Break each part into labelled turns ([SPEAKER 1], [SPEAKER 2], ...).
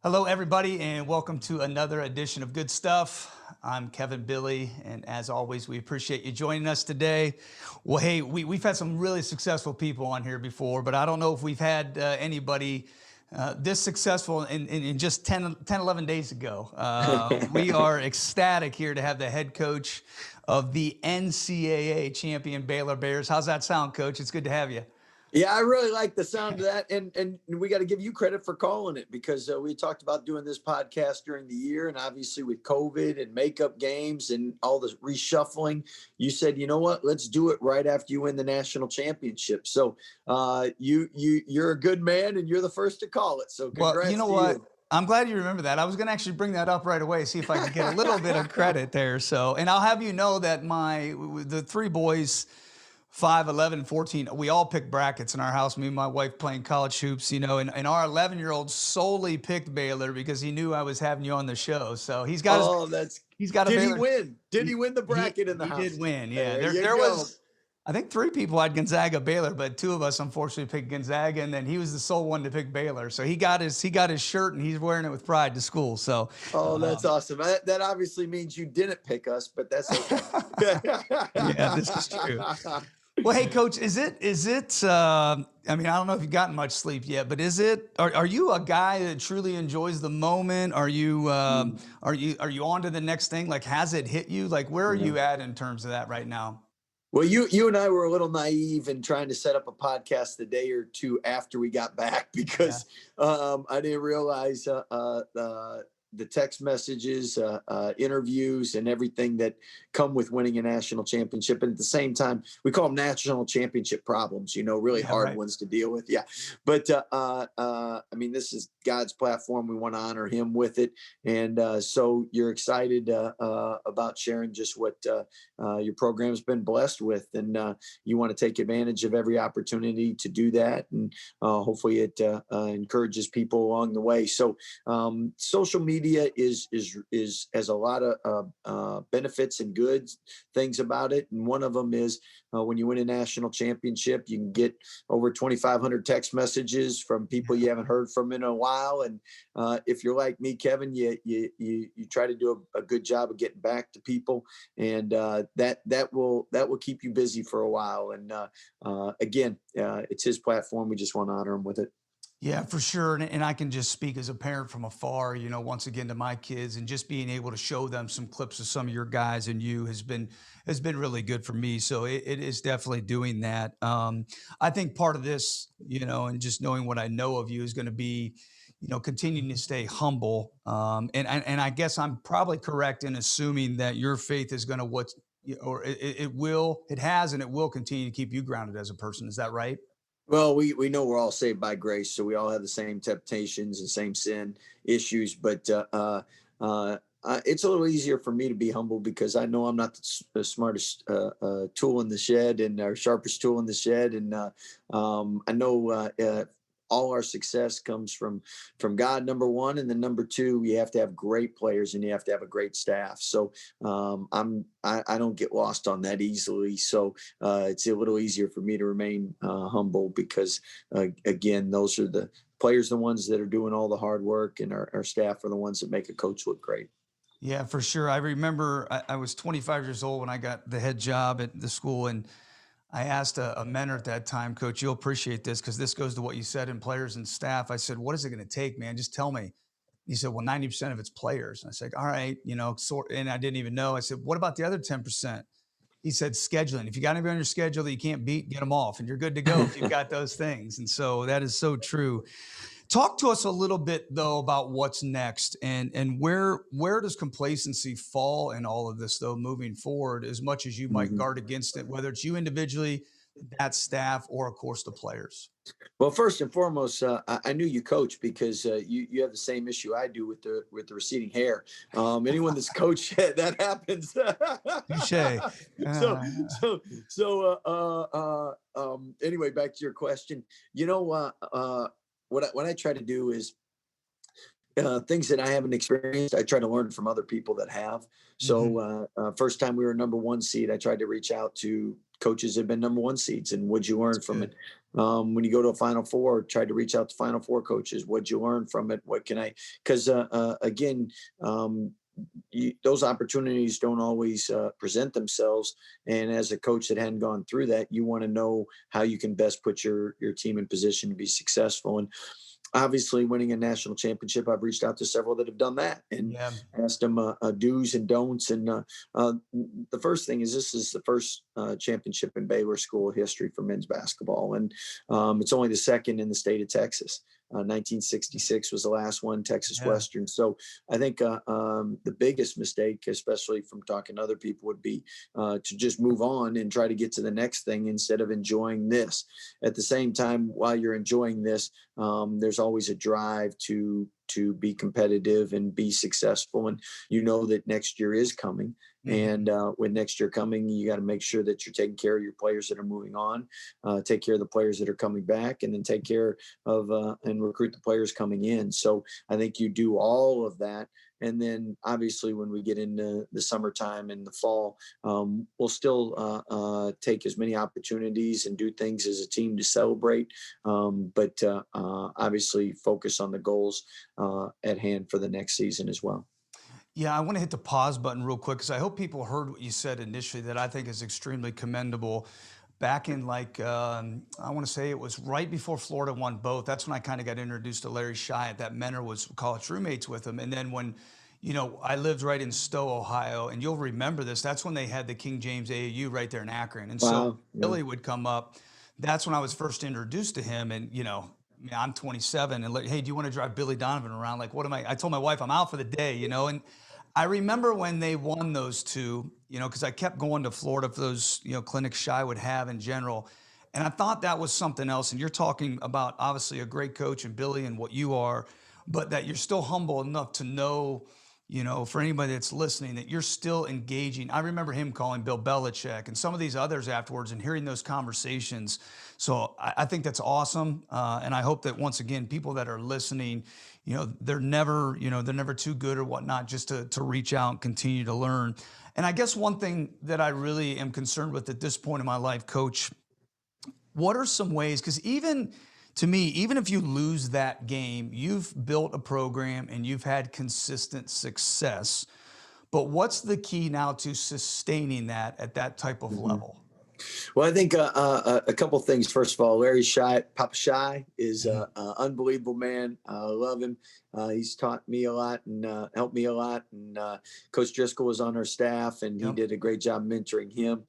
[SPEAKER 1] Hello, everybody, and welcome to another edition of Good Stuff. I'm Kevin Bille, and as always, we appreciate you joining us today. Well, hey, we've had some really successful people on here before, but I don't know if we've had anybody this successful in just 11 days ago. We are ecstatic here to have the head coach of the NCAA champion Baylor Bears. How's that sound, Coach? It's good to have you.
[SPEAKER 2] Yeah, I really like the sound of that, and we got to give you credit for calling it because we talked about doing this podcast during the year, and obviously with COVID and makeup games and all the reshuffling, you said, you know what, let's do it right after you win the national championship. So you're a good man, and you're the first to call it. So
[SPEAKER 1] Well, you
[SPEAKER 2] congrats
[SPEAKER 1] know
[SPEAKER 2] to
[SPEAKER 1] what?
[SPEAKER 2] you.
[SPEAKER 1] I'm glad you remember that. I was going to actually bring that up right away, see if I could get a little bit of credit there. So, and I'll have you know that the three boys, 5, 11, 14, we all picked brackets in our house. Me and my wife playing college hoops, and our 11-year-old solely picked Baylor because he knew I was having you on the show. So
[SPEAKER 2] Oh, that's
[SPEAKER 1] he's got a
[SPEAKER 2] did he
[SPEAKER 1] Baylor.
[SPEAKER 2] win? Did he
[SPEAKER 1] He,
[SPEAKER 2] win the bracket in the
[SPEAKER 1] he did
[SPEAKER 2] house?
[SPEAKER 1] win. Yeah,
[SPEAKER 2] There
[SPEAKER 1] there
[SPEAKER 2] you
[SPEAKER 1] there
[SPEAKER 2] go.
[SPEAKER 1] was. I think 3 people had Gonzaga, Baylor, but 2 of us unfortunately picked Gonzaga, and then he was the sole one to pick Baylor. So he got his shirt, and he's wearing it with pride to school. So,
[SPEAKER 2] Oh, that's
[SPEAKER 1] um,
[SPEAKER 2] awesome. That obviously means you didn't pick us, but that's okay.
[SPEAKER 1] yeah, this is true. Well, hey, Coach, is it? I mean, I don't know if you've gotten much sleep yet, but is it? Are you a guy that truly enjoys the moment? Are you on to the next thing? Like, has it hit you? Like, where are
[SPEAKER 2] Yeah.
[SPEAKER 1] you at in terms of that right now?
[SPEAKER 2] Well, you and I were a little naive in trying to set up a podcast the day or two after we got back
[SPEAKER 1] Yeah.
[SPEAKER 2] because I didn't realize the text messages, interviews, and everything that come with winning a national championship. And at the same time, we call them national championship problems. Really
[SPEAKER 1] Yeah.
[SPEAKER 2] hard
[SPEAKER 1] Right.
[SPEAKER 2] ones to deal with. Yeah, but I mean, this is God's platform. We want to honor Him with it, and so you're excited about sharing just what your program's been blessed with, and you want to take advantage of every opportunity to do that, and hopefully it encourages people along the way. So social media is has a lot of benefits and good things about it, and one of them is when you win a national championship, you can get over 2,500 text messages from people you haven't heard from in a while, and if you're like me, Kevin, you try to do a good job of getting back to people, and that will keep you busy for a while. And again, it's his platform. We just want to honor him with it.
[SPEAKER 1] Yeah, for sure. And I can just speak as a parent from afar, once again to my kids and just being able to show them some clips of some of your guys and you has been really good for me. So it is definitely doing that. I think part of this, and just knowing what I know of you is going to be, continuing to stay humble. And I guess I'm probably correct in assuming that your faith is going to or it has and it will continue to keep you grounded as a person. Is that right?
[SPEAKER 2] Well, we know we're all saved by grace, so we all have the same temptations and same sin issues. But it's a little easier for me to be humble because I know I'm not the smartest tool in the shed and our sharpest tool in the shed, and I know all our success comes from God, number one, and then number two, you have to have great players and you have to have a great staff. So I don't get lost on that easily. So it's a little easier for me to remain humble because again, those are the players, the ones that are doing all the hard work, and our staff are the ones that make a coach look great.
[SPEAKER 1] Yeah, for sure. I remember I was 25 years old when I got the head job at the school, and I asked a mentor at that time, Coach, you'll appreciate this because this goes to what you said in players and staff. I said, what is it going to take, man? Just tell me. He said, well, 90% of it's players. And I said, all right, and I didn't even know. I said, what about the other 10%? He said, scheduling. If you got anybody on your schedule that you can't beat, get them off, and you're good to go if you've got those things. And so that is so true. Talk to us a little bit though about what's next and where does complacency fall in all of this though moving forward as much as you might
[SPEAKER 2] Mhm.
[SPEAKER 1] guard against it, whether it's you individually, that staff, or of course the players.
[SPEAKER 2] Well, first and foremost, I knew you coach because you have the same issue I do with the receding hair. Anyone that's coached that happens.
[SPEAKER 1] Touche.
[SPEAKER 2] so
[SPEAKER 1] Uh,
[SPEAKER 2] anyway, back to your question. You know, what I try to do is things that I haven't experienced, I try to learn from other people that have.
[SPEAKER 1] Mhm.
[SPEAKER 2] So first time we were number one seed, I tried to reach out to coaches that have been number one seeds and what'd you learn
[SPEAKER 1] That's
[SPEAKER 2] from it?
[SPEAKER 1] good.
[SPEAKER 2] When you go to a Final Four, tried to reach out to Final Four coaches. What'd you learn from it? What can I? Because again, those opportunities don't always present themselves. And as a coach that hadn't gone through that, you want to know how you can best put your team in position to be successful. And obviously, winning a national championship, I've reached out to several that have done that and
[SPEAKER 1] Yeah.
[SPEAKER 2] asked them do's and don'ts. And the first thing is this is the first championship in Baylor school history for men's basketball, and it's only the second in the state of Texas. 1966 was the last one, Texas
[SPEAKER 1] Yeah.
[SPEAKER 2] Western. So I think the biggest mistake, especially from talking to other people, would be to just move on and try to get to the next thing instead of enjoying this. At the same time, while you're enjoying this, there's always a drive to be competitive and be successful. And you know that next year is coming. And
[SPEAKER 1] Mhm.
[SPEAKER 2] with next year coming, you got to make sure that you're taking care of your players that are moving on, take care of the players that are coming back, and then take care of and recruit the players coming in. So I think you do all of that. And then obviously when we get into the summertime and the fall, we'll still take as many opportunities and do things as a team to celebrate, but obviously focus on the goals at hand for the next season as well.
[SPEAKER 1] Yeah, I want to hit the pause button real quick because I hope people heard what you said initially that I think is extremely commendable. Back in I want to say it was right before Florida won both. That's when I kind of got introduced to Larry Shyatt. That Mentor was college roommates with him. And then when, I lived right in Stowe, Ohio, and you'll remember this. That's when they had the King James AAU right there in Akron. And so
[SPEAKER 2] Wow. Yeah.
[SPEAKER 1] Billy would come up. That's when I was first introduced to him. And, I mean, I'm 27 and like, hey, do you want to drive Billy Donovan around? Like, what am I? I told my wife I'm out for the day, and I remember when they won those two, because I kept going to Florida for those, clinics Shy would have in general. And I thought that was something else. And you're talking about obviously a great coach and Billy and what you are, but that you're still humble enough to know, for anybody that's listening, that you're still engaging. I remember him calling Bill Belichick and some of these others afterwards and hearing those conversations. So I think that's awesome. And I hope that once again, people that are listening, they're never too good or whatnot, just to reach out and continue to learn. And I guess one thing that I really am concerned with at this point in my life, Coach, what are some ways? Because even to me, even if you lose that game, you've built a program and you've had consistent success. But what's the key now to sustaining that at that type of
[SPEAKER 2] Mhm.
[SPEAKER 1] level?
[SPEAKER 2] Well, I think a couple things. First of all, Larry Shy, Papa Shy, is
[SPEAKER 1] Mhm.
[SPEAKER 2] an unbelievable man. I love him. He's taught me a lot and helped me a lot. And Coach Driscoll was on our staff, and he
[SPEAKER 1] Yep.
[SPEAKER 2] did a great job mentoring him.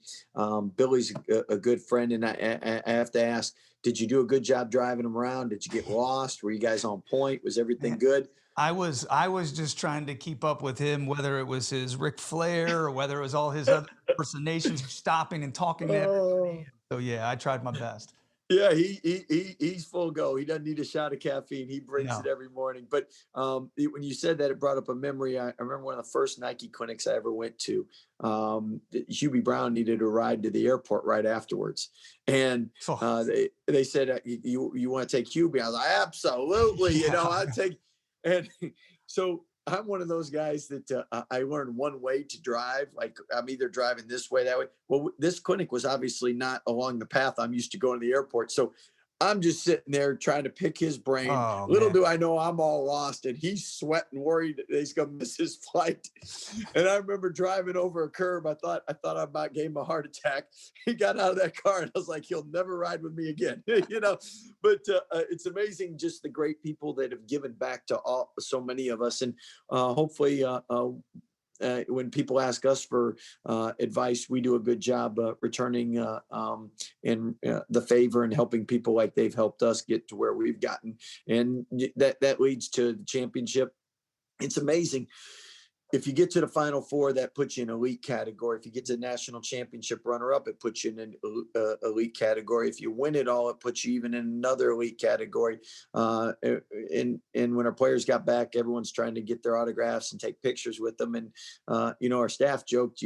[SPEAKER 2] Billy's a good friend, and I have to ask: did you do a good job driving him around? Did you get lost? Were you guys on point? Was everything
[SPEAKER 1] Man,
[SPEAKER 2] good?
[SPEAKER 1] I was just trying to keep up with him, whether it was his Ric Flair or whether it was all his other impersonations, stopping and talking to everybody.
[SPEAKER 2] Oh.
[SPEAKER 1] So yeah, I tried my best.
[SPEAKER 2] Yeah, he's full go. He doesn't need a shot of caffeine. He brings it
[SPEAKER 1] No.
[SPEAKER 2] every morning. But when you said that, it brought up a memory. I remember one of the first Nike clinics I ever went to. Hubie Brown needed a ride to the airport right afterwards, and
[SPEAKER 1] Oh,
[SPEAKER 2] they said, you want to take Hubie? I was like, absolutely.
[SPEAKER 1] yeah.
[SPEAKER 2] I take. And so I'm one of those guys that I learned one way to drive. Like I'm either driving this way, that way. Well, this clinic was obviously not along the path I'm used to going to the airport. So I'm just sitting there trying to pick his brain.
[SPEAKER 1] Oh
[SPEAKER 2] Little
[SPEAKER 1] man.
[SPEAKER 2] do I know I'm all lost, and he's sweating, worried that he's going to miss his flight. And I remember driving over a curb. I thought I about gave him a heart attack. He got out of that car, and I was like, he'll never ride with me again. But it's amazing just the great people that have given back to so many of us, and hopefully when people ask us for advice, we do a good job returning in the favor and helping people like they've helped us get to where we've gotten, and that leads to the championship. It's amazing. if you get to the Final Four, that puts you in elite category. If you get to the national championship runner-up, it puts you in an elite category. If you win it all, it puts you even in another elite category. And when our players got back, everyone's trying to get their autographs and take pictures with them. And our staff joked,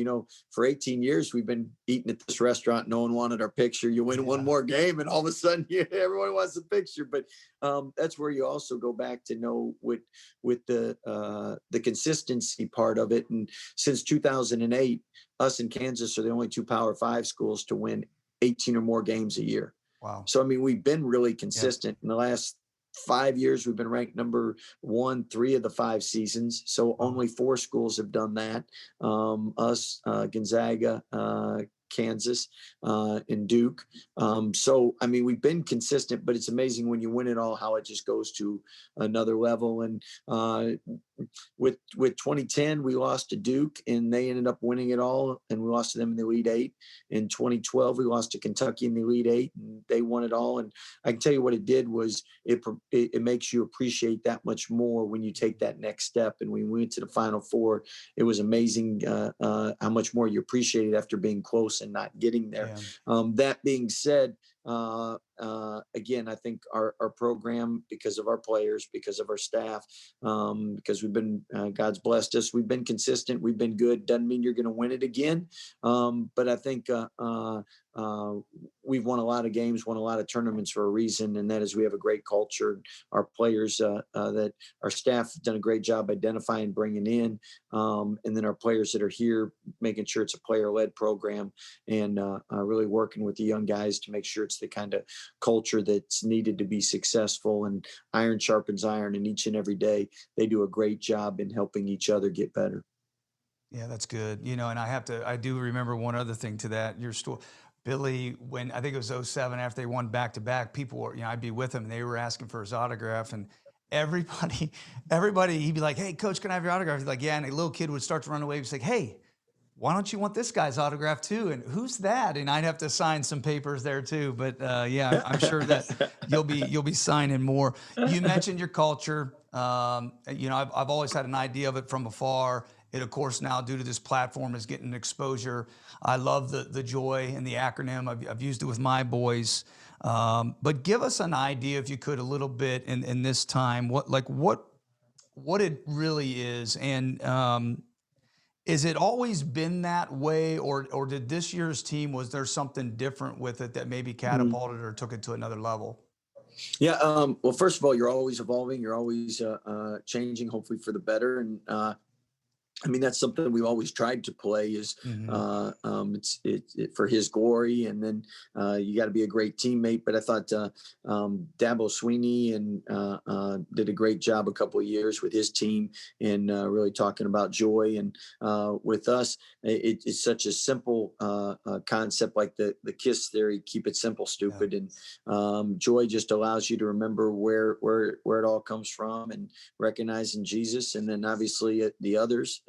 [SPEAKER 2] for 18 years we've been eating at this restaurant. No one wanted our picture. You win one more game, and all of a sudden, everyone wants a picture. But that's where you also go back to know with the consistency part of it. And since 2008, us and Kansas are the only two Power 5 schools to win 18 or more games a year.
[SPEAKER 1] Wow.
[SPEAKER 2] So, I mean, we've been really consistent. In the last 5 years, we've been ranked number 1, 3 of the 5 seasons. So only 4 schools have done that. Us, Gonzaga, Kansas, and Duke. So, I mean, we've been consistent, but it's amazing when you win it all, how it just goes to another level. And with 2010, we lost to Duke, and they ended up winning it all, and we lost to them in the Elite Eight. In 2012, we lost to Kentucky in the Elite Eight, and they won it all. And I can tell you what it did was it makes you appreciate that much more when you take that next step. And when we went to the Final Four, it was amazing how much more you appreciate it after being close and not getting there.
[SPEAKER 1] Yeah.
[SPEAKER 2] That being said, again, I think our program, because of our players, because of our staff, because we've been, God's blessed us, we've been consistent, we've been good. Doesn't mean you're going to win it again. But I think we've won a lot of games, won a lot of tournaments for a reason. And that is, we have a great culture. Our players, that our staff have done a great job identifying, bringing in, and then our players that are here, making sure it's a player-led program, and really working with the young guys to make sure it's the kind of culture that's needed to be successful. And iron sharpens iron, and each and every day they do a great job in helping each other get better.
[SPEAKER 1] Yeah, that's good. And I do remember one other thing to that. Your story, Billy, when I think it was '07, after they won back to back, people were, I'd be with him and they were asking for his autograph, and everybody, everybody, he'd be like, "Hey coach, can I have your autograph?" He's like, "Yeah." And a little kid would start to run away. He's like, "Hey, why don't you want this guy's autograph too? And who's that?" And I'd have to sign some papers there too. But yeah, I'm sure that you'll be signing more. You mentioned your culture. I've always had an idea of it from afar. It, of course, now due to this platform is getting exposure. I love the joy and the acronym. I've used it with my boys. But give us an idea, if you could, a little bit in this time, what it really is, and is it always been that way, or did this year's team, was there something different with it that maybe
[SPEAKER 2] Mm.
[SPEAKER 1] catapulted or took it to another level?
[SPEAKER 2] Yeah. Well, first of all, you're always evolving. You're always changing, hopefully for the better. And I mean, that's something we've always tried to play, is
[SPEAKER 1] Hmm.
[SPEAKER 2] it's for his glory. And then you got to be a great teammate. But I thought Dabo Sweeney did a great job a couple of years with his team, and really talking about joy. And with us, it's such a simple concept, like the KISS theory: keep it simple,
[SPEAKER 1] Yeah.
[SPEAKER 2] stupid. And joy just allows you to remember where it all comes from, and recognizing Jesus, and then obviously the others.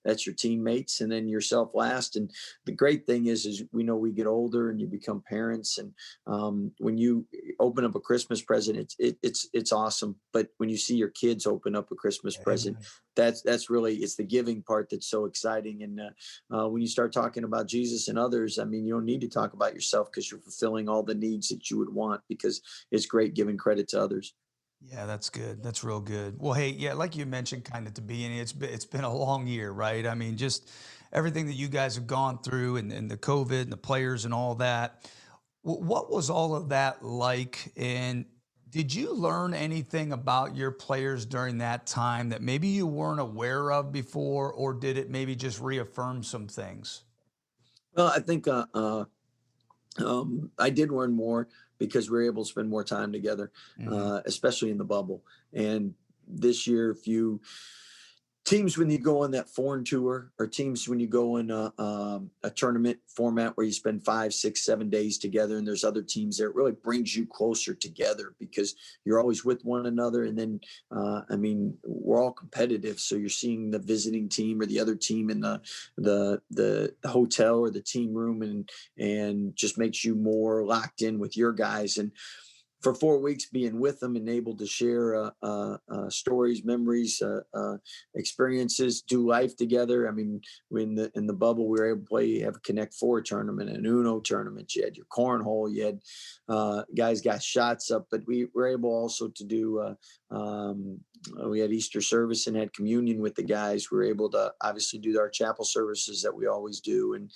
[SPEAKER 2] That's your teammates, and then yourself last. And the great thing is we know we get older and you become parents, and when you open up a Christmas present, it's awesome. But when you see your kids open up a Christmas present,
[SPEAKER 1] Amen.
[SPEAKER 2] that's really, it's the giving part that's so exciting. And when you start talking about Jesus and others, I mean, you don't need to talk about yourself, because you're fulfilling all the needs that you would want, because it's great giving credit to others.
[SPEAKER 1] Yeah, that's good. That's real good. Well, hey, yeah, like you mentioned, kind of at the beginning, it's been a long year, right? I mean, just everything that you guys have gone through, and the COVID and the players and all that. What was all of that like? And did you learn anything about your players during that time that maybe you weren't aware of before, or did it maybe just reaffirm some things?
[SPEAKER 2] Well, I think I did learn more, because we were able to spend more time together,
[SPEAKER 1] Hmm.
[SPEAKER 2] especially in the bubble. And this year, if you teams, when you go on that foreign tour, or teams when you go in a tournament format where you spend 5, 6, 7 days together, and there's other teams there, it really brings you closer together, because you're always with one another. And then I mean, we're all competitive, so you're seeing the visiting team or the other team in the hotel or the team room, and just makes you more locked in with your guys. And for 4 weeks, being with them and able to share stories, memories, experiences, do life together. I mean, in the bubble, we were able to play. You have a Connect Four tournament, an Uno tournament. You had your cornhole. You had guys got shots up, but we were able also to do. We had Easter service and had communion with the guys. We were able to obviously do our chapel services that we always do. And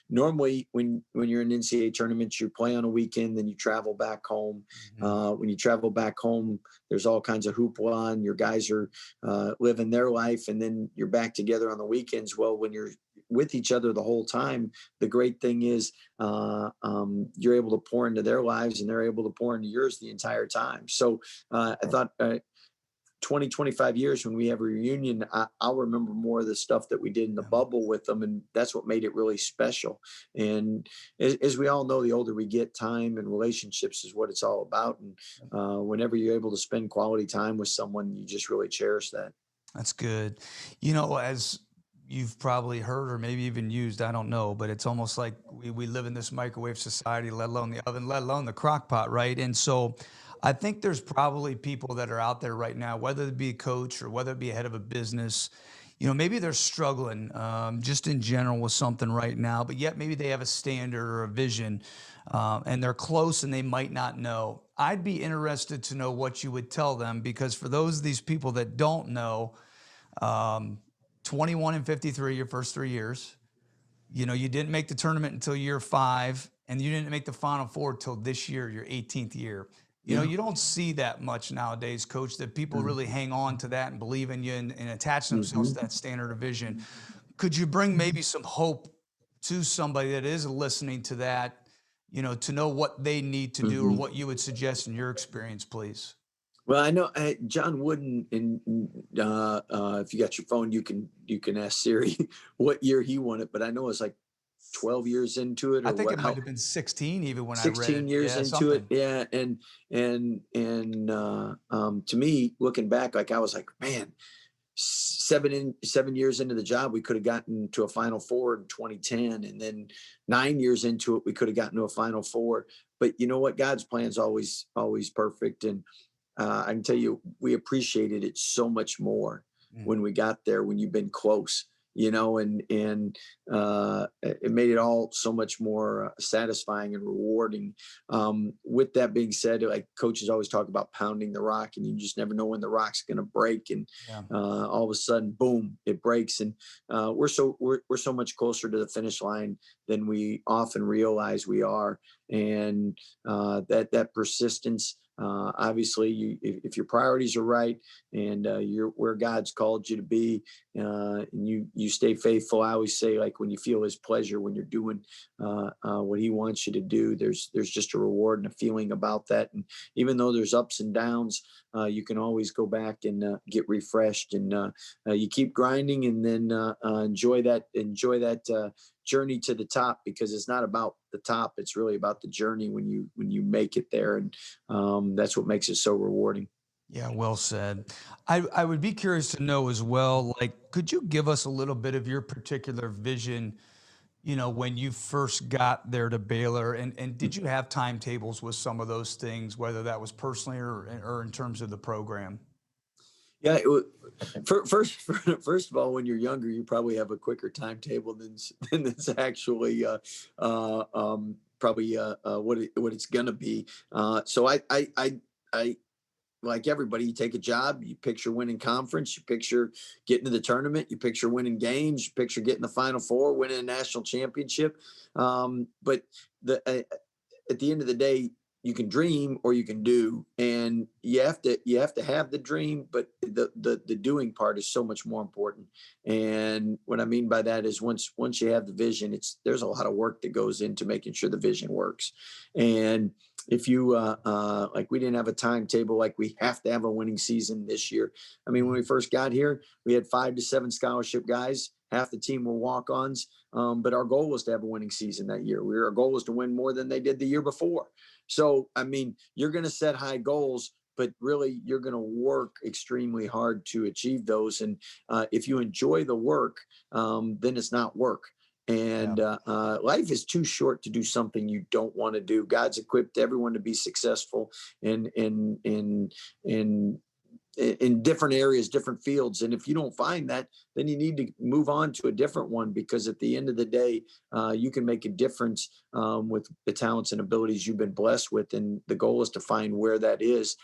[SPEAKER 2] normally, when you're in NCAA tournaments, you play on a weekend, then you travel back home.
[SPEAKER 1] Mhm.
[SPEAKER 2] When you travel back home, there's all kinds of hoopla, and your guys are living their life, and then you're back together on the weekends. Well, when you're with each other the whole time, the great thing is you're able to pour into their lives, and they're able to pour into yours the entire time. So I thought 20, 25 years when we have a reunion, I'll remember more of the stuff that we did in the
[SPEAKER 1] Yeah.
[SPEAKER 2] bubble with them. And that's what made it really special. And as we all know, the older we get, time and relationships is what it's all about. And whenever you're able to spend quality time with someone, you just really cherish that.
[SPEAKER 1] That's good. You know, as you've probably heard or maybe even used, I don't know, but it's almost like we live in this microwave society, let alone the oven, let alone the crock pot, right? And so I think there's probably people that are out there right now, whether it be a coach or whether it be a head of a business, you know, maybe they're struggling just in general with something right now, but yet maybe they have a standard or a vision and they're close and they might not know. I'd be interested to know what you would tell them because for these people that don't know, um, 21 and 53 your first 3 years. You know, you didn't make the tournament until year 5, and you didn't make the Final Four till this year, your 18th year. You know,
[SPEAKER 2] Yeah.
[SPEAKER 1] you don't see that much nowadays, Coach. That people really
[SPEAKER 2] Mhm.
[SPEAKER 1] hang on to that and believe in you and attach themselves
[SPEAKER 2] Mhm.
[SPEAKER 1] to that standard of vision. Could you bring maybe some hope to somebody that is listening to that? You know, to know what they need to do or
[SPEAKER 2] Mhm.
[SPEAKER 1] what you would suggest in your experience, please.
[SPEAKER 2] Well, I know John Wooden, and if you got your phone, you can ask Siri what year he won it. But I know it's like 12 years into it,
[SPEAKER 1] I
[SPEAKER 2] or
[SPEAKER 1] think
[SPEAKER 2] what?
[SPEAKER 1] it might
[SPEAKER 2] How
[SPEAKER 1] have been 16 even when I read it.
[SPEAKER 2] 16 years
[SPEAKER 1] Yeah,
[SPEAKER 2] into it,
[SPEAKER 1] something.
[SPEAKER 2] yeah. And to me, looking back, like I was like, man, 7 years into the job, we could have gotten to a Final Four in 2010, and then 9 years into it, we could have gotten to a Final Four. But you know what? God's plan is always perfect, and I can tell you, we appreciated it so much more
[SPEAKER 1] Mm.
[SPEAKER 2] when we got there, when you've been close, and it made it all so much more satisfying and rewarding. With that being said, like coaches always talk about pounding the rock, and you just never know when the rock's going to break, and
[SPEAKER 1] Yeah.
[SPEAKER 2] all of a sudden, boom, it breaks, and we're so much closer to the finish line than we often realize we are, and that persistence. Obviously, if your priorities are right and you're where God's called you to be, and you stay faithful. I always say, like when you feel His pleasure, when you're doing what He wants you to do, there's just a reward and a feeling about that. And even though there's ups and downs, you can always go back and get refreshed, and you keep grinding, and then enjoy that journey to the top, because it's not about the top, it's really about the journey when you make it there, and that's what makes it so rewarding.
[SPEAKER 1] Yeah, well said. I would be curious to know as well, like, could you give us a little bit of your particular vision, you know, when you first got there to Baylor? And did you have timetables with some of those things, whether that was personally or in terms of the program?
[SPEAKER 2] Yeah, first of all, when you're younger, you probably have a quicker timetable than it's actually probably what it's gonna be. So I like everybody, you take a job, you picture winning conference, you picture getting to the tournament, you picture winning games, you picture getting the Final Four, winning a national championship. But the at the end of the day, you can dream or you can do, and you have to have the dream, but the doing part is so much more important. And what I mean by that is once you have the vision, there's a lot of work that goes into making sure the vision works. And if you like, we didn't have a timetable like we have to have a winning season this year. I mean, when we
[SPEAKER 1] Mhm.
[SPEAKER 2] first got here, we had 5 to 7 scholarship guys. Half the team were walk-ons, but our goal was to have a winning season that year. Our goal was to win more than they did the year before. So, I mean, you're going to set high goals, but really you're going to work extremely hard to achieve those. And if you enjoy the work, then it's not work.
[SPEAKER 1] Yeah.
[SPEAKER 2] And life is too short to do something you don't want to do. God's equipped everyone to be successful in in different areas, different fields. And if you don't find that, then you need to move on to a different one, because at the end of the day, you can make a difference with the talents and abilities you've been blessed with. And the goal is to find where that is,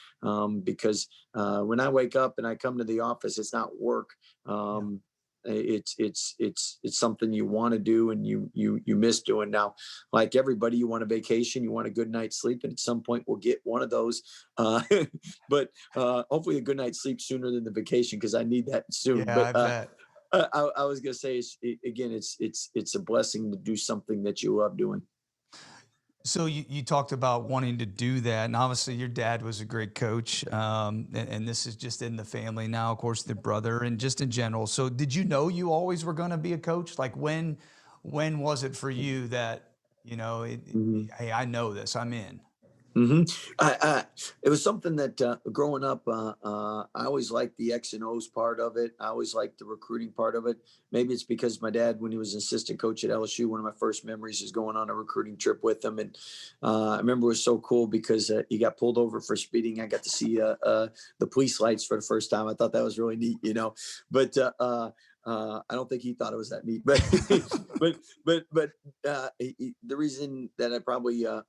[SPEAKER 2] because when I wake up and I come to the office, it's not work.
[SPEAKER 1] Yeah.
[SPEAKER 2] It's something you want to do, and you miss doing. Now, like everybody, you want a vacation, you want a good night's sleep, and at some point we'll get one of those. uh, but hopefully a good night's sleep sooner than the vacation, because I need that soon.
[SPEAKER 1] Yeah,
[SPEAKER 2] But
[SPEAKER 1] I bet.
[SPEAKER 2] I was gonna say, again, it's a blessing to do something that you love doing.
[SPEAKER 1] So you talked about wanting to do that, and obviously your dad was a great coach, and this is just in the family now. Of course, the brother, and just in general. So, did you know you always were going to be a coach? Like when was it for you that
[SPEAKER 2] Mhm.
[SPEAKER 1] hey, I know this, I'm in.
[SPEAKER 2] hmm it was something that growing up, I always liked the X and O's part of it. I always liked the recruiting part of it. Maybe it's because my dad, when he was an assistant coach at LSU, one of my first memories is going on a recruiting trip with him. And I remember it was so cool because he got pulled over for speeding. I got to see the police lights for the first time. I thought that was really neat. But I don't think he thought it was that neat. But the reason that I probably I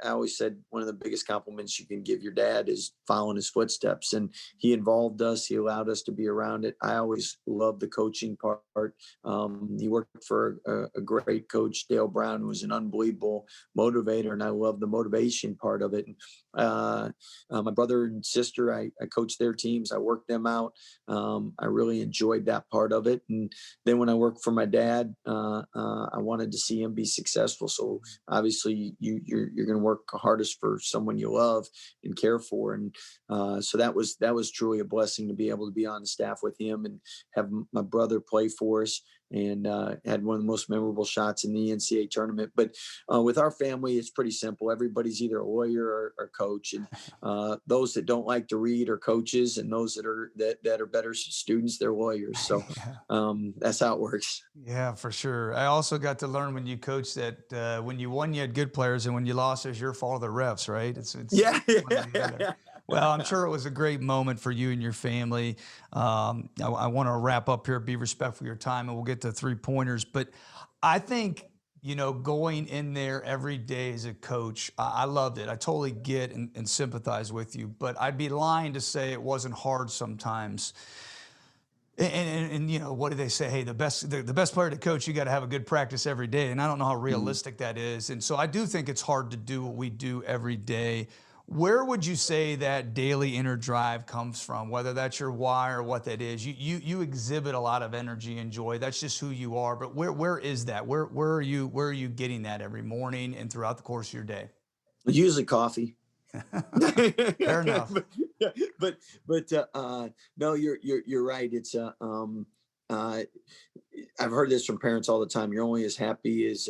[SPEAKER 2] always said one of the biggest compliments you can give your dad is following his footsteps, and he involved us. He allowed us to be around it. I always loved the coaching part. He worked for a great coach, Dale Brown, who was an unbelievable motivator, and I love the motivation part of it. My brother and sister, I coached their teams. I worked them out. I really enjoyed that part of it. And then when I worked for my dad, I wanted to see him be successful. So obviously, you're going to work hardest for someone you love and care for. And so that was truly a blessing to be able to be on the staff with him and have my brother play for us, and had one of the most memorable shots in the NCAA tournament. But with our family, it's pretty simple. Everybody's either a lawyer or coach, and those that don't like to read are coaches, and those that are better students, they're lawyers. So
[SPEAKER 1] Yeah.
[SPEAKER 2] that's how it works.
[SPEAKER 1] Yeah, for sure. I also got to learn when you coached that when you won, you had good players, and when you lost, it's your fault of the refs, right? It's
[SPEAKER 2] Yeah,
[SPEAKER 1] one or the other.
[SPEAKER 2] yeah.
[SPEAKER 1] Well, I'm sure it was a great moment for you and your family. I want to wrap up here, be respectful of your time, and we'll get to 3 pointers. But I think going in there every day as a coach, I loved it. I totally get and sympathize with you, but I'd be lying to say it wasn't hard sometimes. And what do they say? Hey, the best player to coach, you got to have a good practice every day. And I don't know how
[SPEAKER 2] Mhm.
[SPEAKER 1] realistic that is. And so I do think it's hard to do what we do every day. Where would you say that daily inner drive comes from? Whether that's your why or what that is, you exhibit a lot of energy and joy. That's just who you are. But where is that? Where are you getting that every morning and throughout the course of your day?
[SPEAKER 2] Usually coffee.
[SPEAKER 1] Fair enough.
[SPEAKER 2] but but no, you're right. It's uh I've heard this from parents all the time. You're only as happy as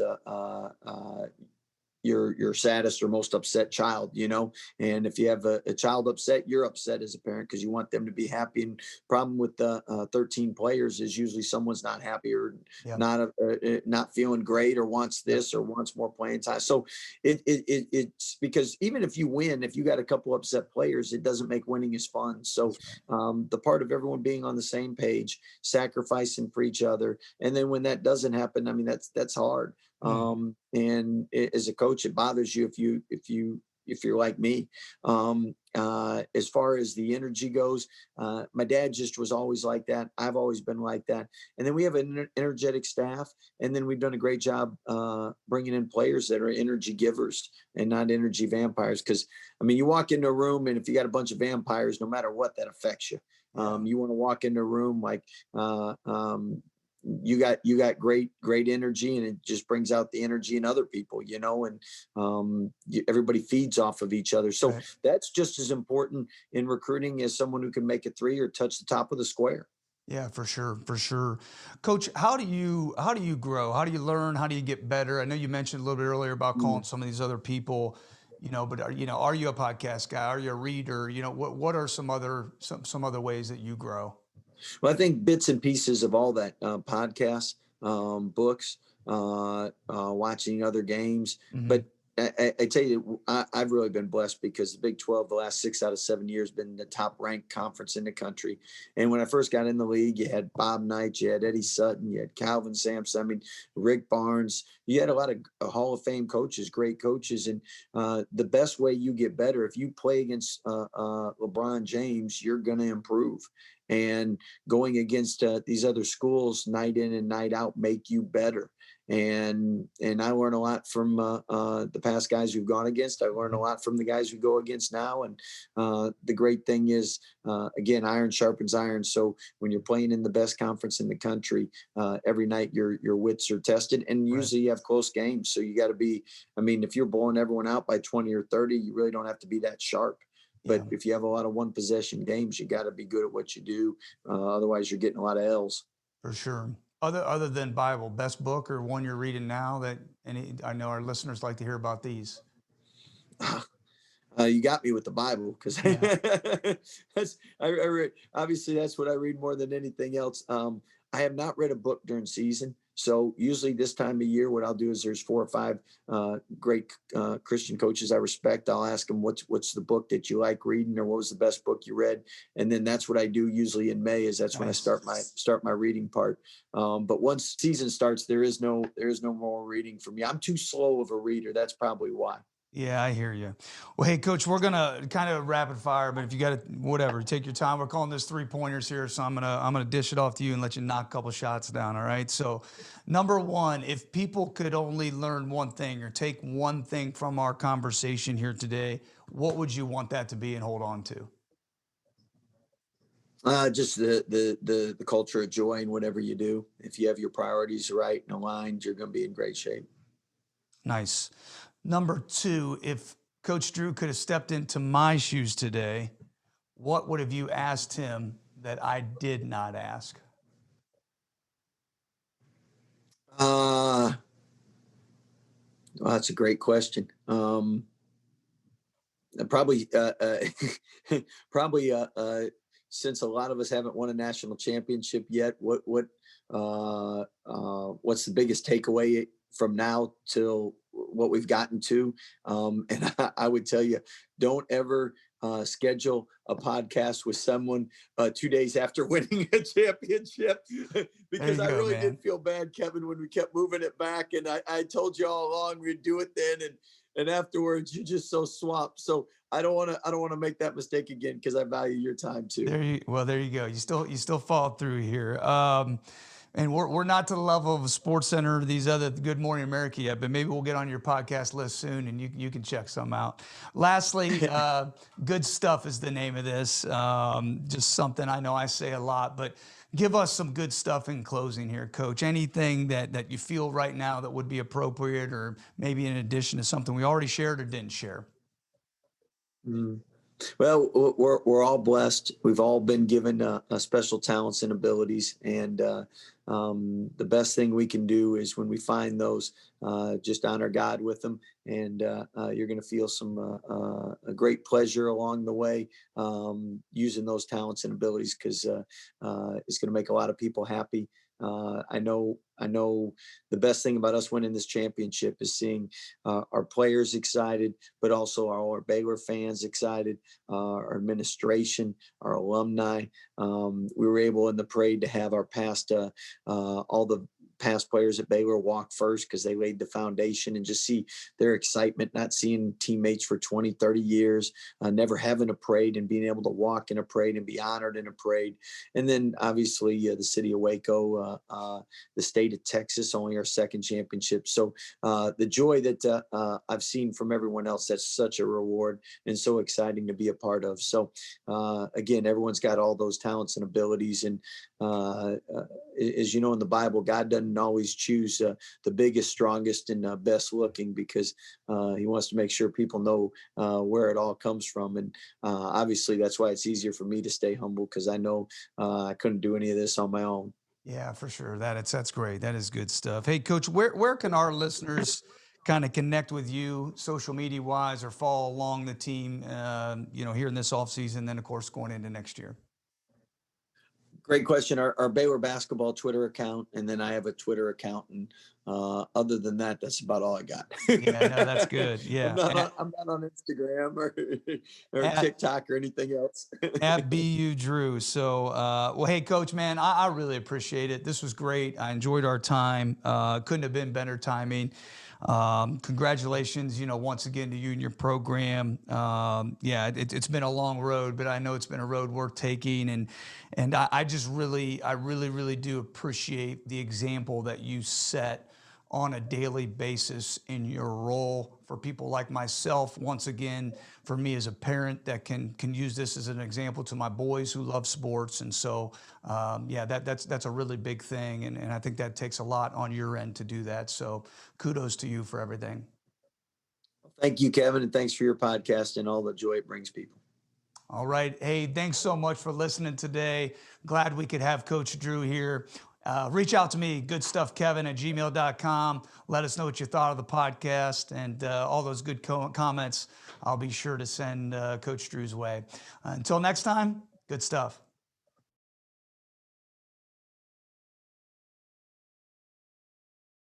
[SPEAKER 2] your saddest or most upset child. And if you have a child upset, you're upset as a parent because you want them to be happy. And problem with the 13 players is usually someone's not happy, or
[SPEAKER 1] Yep.
[SPEAKER 2] not feeling great, or wants
[SPEAKER 1] Yep.
[SPEAKER 2] this or wants more playing time. So it's because even if you win, if you got a couple upset players, it doesn't make winning as fun. So
[SPEAKER 1] That's right.
[SPEAKER 2] the part of everyone being on the same page, sacrificing for each other, and then when that doesn't happen, I mean, that's hard.
[SPEAKER 1] Mm.
[SPEAKER 2] As a coach, it bothers you if you're like me. As far as the energy goes, my dad just was always like that. I've always been like that. And then we have an energetic staff, and then we've done a great job bringing in players that are energy givers and not energy vampires. Because I mean, you walk into a room, and if you got a bunch of vampires, no matter what, that affects you.
[SPEAKER 1] Yeah.
[SPEAKER 2] You want to walk into a room like you got great energy, and it just brings out the energy in other people. And everybody feeds off of each other. So
[SPEAKER 1] Right.
[SPEAKER 2] that's just as important in recruiting as someone who can make a three or touch the top of the square.
[SPEAKER 1] Yeah, for sure, for sure. Coach, how do you grow? How do you learn? How do you get better? I know you mentioned a little bit earlier about calling
[SPEAKER 2] Mm.
[SPEAKER 1] some of these other people, but are you a podcast guy? Are you a reader? What are some other ways that you grow?
[SPEAKER 2] Well, I think bits and pieces of all that, podcasts, books. watching other games.
[SPEAKER 1] Hmm.
[SPEAKER 2] But I tell you, I've really been blessed because the Big 12, the last 6 out of 7 years, been the top ranked conference in the country. And when I first got in the league, you had Bob Knight, you had Eddie Sutton, you had Calvin Sampson. I mean, Rick Barnes. You had a lot of Hall of Fame coaches, great coaches. And the best way you get better, if you play against LeBron James, you're going to improve. And going against these other schools night in and night out make you better. And I learn a lot from the past guys who've gone against. I learn a lot from the guys who go against now. And the great thing is, again, iron sharpens iron. So when you're playing in the best conference in the country, every night your wits are tested, and
[SPEAKER 1] Right.
[SPEAKER 2] usually you have close games. So you got to be. I mean, if you're blowing everyone out by 20 or 30, you really don't have to be that sharp. But
[SPEAKER 1] Yeah,
[SPEAKER 2] if you have a lot of one possession games, you got to be good at what you do. Otherwise, you're getting a lot of L's.
[SPEAKER 1] for sure. Other than Bible, best book or one you're reading now that any, I know our listeners like to hear about these.
[SPEAKER 2] You got me with the Bible because
[SPEAKER 1] Yeah.
[SPEAKER 2] that's I read, obviously that's what I read more than anything else. I have not read a book during season, so usually this time of year, what I'll do is there's 4 or 5 great Christian coaches I respect. I'll ask them what's the book that you like reading, or what was the best book you read, and then that's what I do usually in May. Is that's when I
[SPEAKER 1] Nice.
[SPEAKER 2] start my reading part. But once season starts, there is no more reading for me. I'm too slow of a reader. That's probably why.
[SPEAKER 1] Yeah, I hear you. Well, hey, coach, we're gonna kind of rapid fire, but if you got to, whatever, take your time. We're calling this 3 pointers here, so I'm gonna dish it off to you and let you knock a couple shots down. All right. So, number one, if people could only learn one thing or take one thing from our conversation here today, what would you want that to be and hold on to?
[SPEAKER 2] Just the culture of joy in whatever you do. If you have your priorities right and aligned, you're going to be in great shape.
[SPEAKER 1] Nice. Number two, if Coach Drew could have stepped into my shoes today, what would have you asked him that I did not ask?
[SPEAKER 2] Well, that's a great question. Probably, probably, since a lot of us haven't won a national championship yet, what's the biggest takeaway from now till what we've gotten to? And I would tell you, don't ever schedule a podcast with someone 2 days after winning a championship
[SPEAKER 1] There
[SPEAKER 2] because
[SPEAKER 1] you
[SPEAKER 2] I
[SPEAKER 1] go,
[SPEAKER 2] really
[SPEAKER 1] man.
[SPEAKER 2] did feel bad, Kevin, when we kept moving it back. And I told you all along we'd do it then, and afterwards you're just so swamped. So I don't want to make that mistake again because I value your time too.
[SPEAKER 1] There you go. You still fall through here. And we're not to the level of Sports Center or these other Good Morning America yet, but maybe we'll get on your podcast list soon and you can check some out. Lastly, good stuff is the name of this. Just something I know I say a lot, but give us some good stuff in closing here, Coach. Anything that you feel right now that would be appropriate, or maybe in addition to something we already shared or didn't share.
[SPEAKER 2] Mm. Well, we're all blessed. We've all been given special talents and abilities, and the best thing we can do is when we find those, just honor God with them, and you're going to feel some a great pleasure along the way using those talents and abilities because it's going to make a lot of people happy. I know the best thing about us winning this championship is seeing our players excited, but also our Baylor fans excited, our administration, our alumni. We were able in the parade to have our past, all the past players at Baylor walk first because they laid the foundation, and just see their excitement, not seeing teammates for 20, 30 years, never having a parade and being able to walk in a parade and be honored in a parade. And then obviously the city of Waco, the state of Texas, only our second championship. So the joy that I've seen from everyone else, that's such a reward and so exciting to be a part of. So again, everyone's got all those talents and abilities. And as you know, in the Bible, God doesn't always choose the biggest, strongest, and best looking because he wants to make sure people know where it all comes from. And obviously, that's why it's easier for me to stay humble because I know I couldn't do any of this on my own.
[SPEAKER 1] Yeah, for sure. That's great. That is good stuff. Hey, Coach, where can our listeners kind of connect with you, social media wise, or follow along the team? Here in this off season, then of course going into next year.
[SPEAKER 2] Great question. Our Baylor basketball Twitter account, and then I have a Twitter account, and other than that, that's about all I got.
[SPEAKER 1] Yeah, no, that's good.
[SPEAKER 2] I'm
[SPEAKER 1] Yeah.
[SPEAKER 2] not on, I'm not on Instagram or
[SPEAKER 1] At,
[SPEAKER 2] TikTok or anything else.
[SPEAKER 1] at BU Drew. So, well, hey, Coach, man, I really appreciate it. This was great. I enjoyed our time. Couldn't have been better timing. Congratulations, once again to you and your program. Yeah, it's been a long road, but I know it's been a road worth taking, and I just really, really do appreciate the example that you set on a daily basis in your role for people like myself. Once again, for me as a parent that can use this as an example to my boys who love sports. And so, yeah, that's a really big thing. And I think that takes a lot on your end to do that. So kudos to you for everything.
[SPEAKER 2] Thank you, Kevin, and thanks for your podcast and all the joy it brings people.
[SPEAKER 1] All right. Hey, thanks so much for listening today. Glad we could have Coach Drew here. Reach out to me, goodstuffkevin@gmail.com. Let us know what you thought of the podcast and all those good comments. I'll be sure to send Coach Drew's way. Until next time, good stuff.